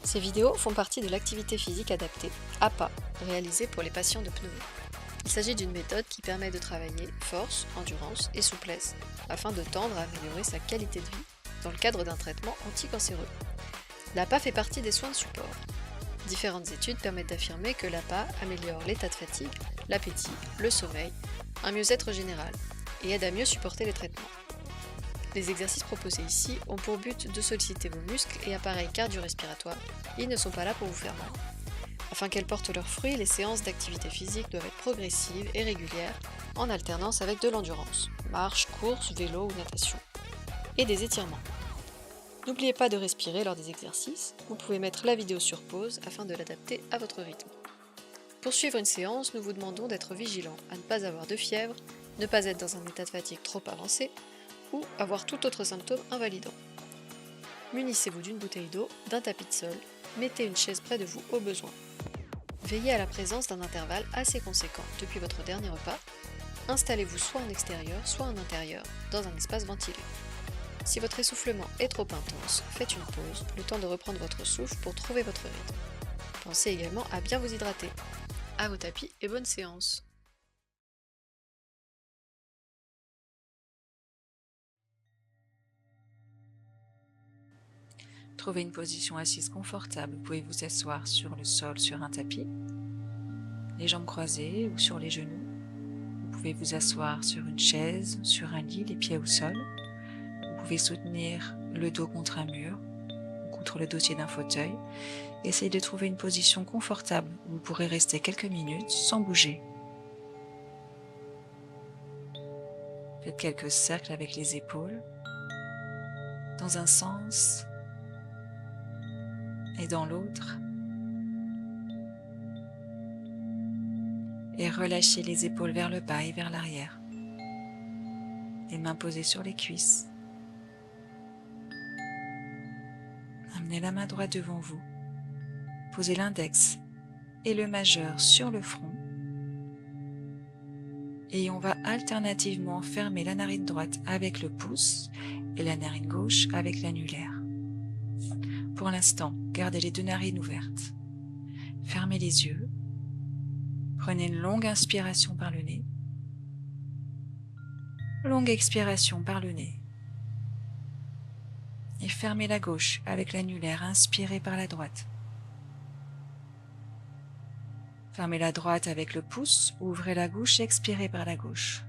Ces vidéos font partie de l'activité physique adaptée, APA, réalisée pour les patients de pneumo. Il s'agit d'une méthode qui permet de travailler force, endurance et souplesse afin de tendre à améliorer sa qualité de vie dans le cadre d'un traitement anticancéreux. L'APA fait partie des soins de support. Différentes études permettent d'affirmer que l'APA améliore l'état de fatigue, l'appétit, le sommeil, un mieux-être général et aide à mieux supporter les traitements. Les exercices proposés ici ont pour but de solliciter vos muscles et appareils cardio-respiratoires. Ils ne sont pas là pour vous faire mal. Afin qu'elles portent leurs fruits, les séances d'activité physique doivent être progressives et régulières, en alternance avec de l'endurance, marche, course, vélo ou natation, et des étirements. N'oubliez pas de respirer lors des exercices, vous pouvez mettre la vidéo sur pause afin de l'adapter à votre rythme. Pour suivre une séance, nous vous demandons d'être vigilant à ne pas avoir de fièvre, ne pas être dans un état de fatigue trop avancé, ou avoir tout autre symptôme invalidant. Munissez-vous d'une bouteille d'eau, d'un tapis de sol, mettez une chaise près de vous au besoin. Veillez à la présence d'un intervalle assez conséquent depuis votre dernier repas. Installez-vous soit en extérieur, soit en intérieur, dans un espace ventilé. Si votre essoufflement est trop intense, faites une pause, le temps de reprendre votre souffle pour trouver votre rythme. Pensez également à bien vous hydrater. À vos tapis et bonne séance! Trouvez une position assise confortable. Vous pouvez vous asseoir sur le sol, sur un tapis, les jambes croisées ou sur les genoux. Vous pouvez vous asseoir sur une chaise, sur un lit, les pieds au sol. Vous pouvez soutenir le dos contre un mur ou contre le dossier d'un fauteuil. Essayez de trouver une position confortable où vous pourrez rester quelques minutes sans bouger. Faites quelques cercles avec les épaules, dans un sens et dans l'autre. Et relâchez les épaules vers le bas et vers l'arrière. Les mains posées sur les cuisses. Amenez la main droite devant vous. Posez l'index et le majeur sur le front. Et on va alternativement fermer la narine droite avec le pouce et la narine gauche avec l'annulaire. Pour l'instant, gardez les deux narines ouvertes. Fermez les yeux. Prenez une longue inspiration par le nez. Longue expiration par le nez. Et fermez la gauche avec l'annulaire. Inspirez par la droite. Fermez la droite avec le pouce. Ouvrez la gauche. Expirez par la gauche.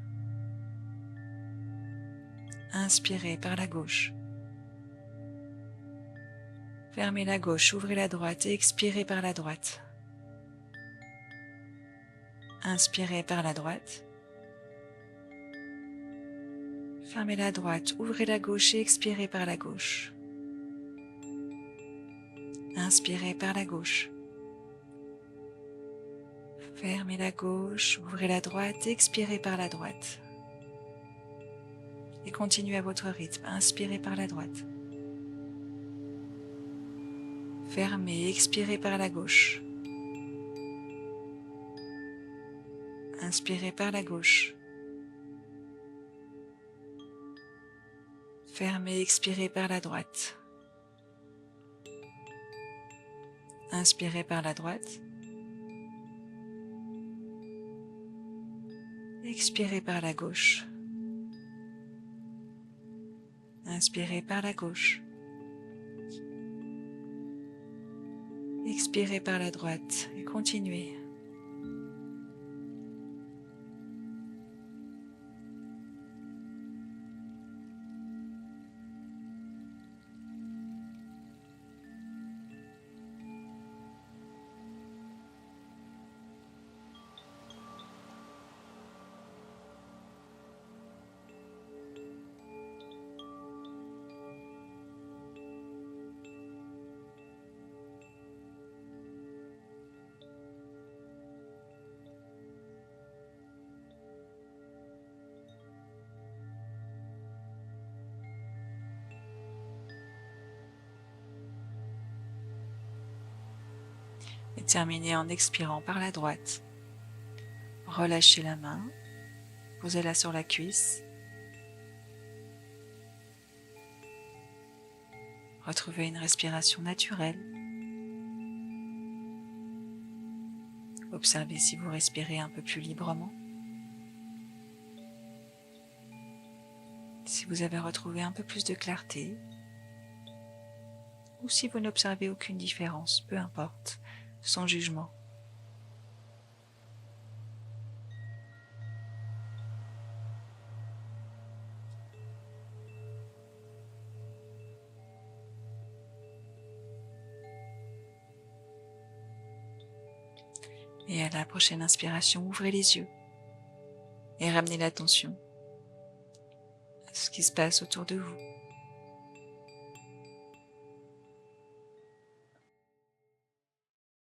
Inspirez par la gauche. Fermez la gauche, ouvrez la droite et expirez par la droite. Inspirez par la droite. Fermez la droite, ouvrez la gauche et expirez par la gauche. Inspirez par la gauche. Fermez la gauche, ouvrez la droite, expirez par la droite. Et continuez à votre rythme, inspirez par la droite. Fermez, expirez par la gauche. Inspirez par la gauche. Fermez, expirez par la droite. Inspirez par la droite. Expirez par la gauche. Inspirez par la gauche. Expirez par la droite et continuez. Et terminez en expirant par la droite. Relâchez la main, posez-la sur la cuisse. Retrouvez une respiration naturelle. Observez si vous respirez un peu plus librement. Si vous avez retrouvé un peu plus de clarté, ou si vous n'observez aucune différence, peu importe, sans jugement. Et à la prochaine inspiration, ouvrez les yeux et ramenez l'attention à ce qui se passe autour de vous.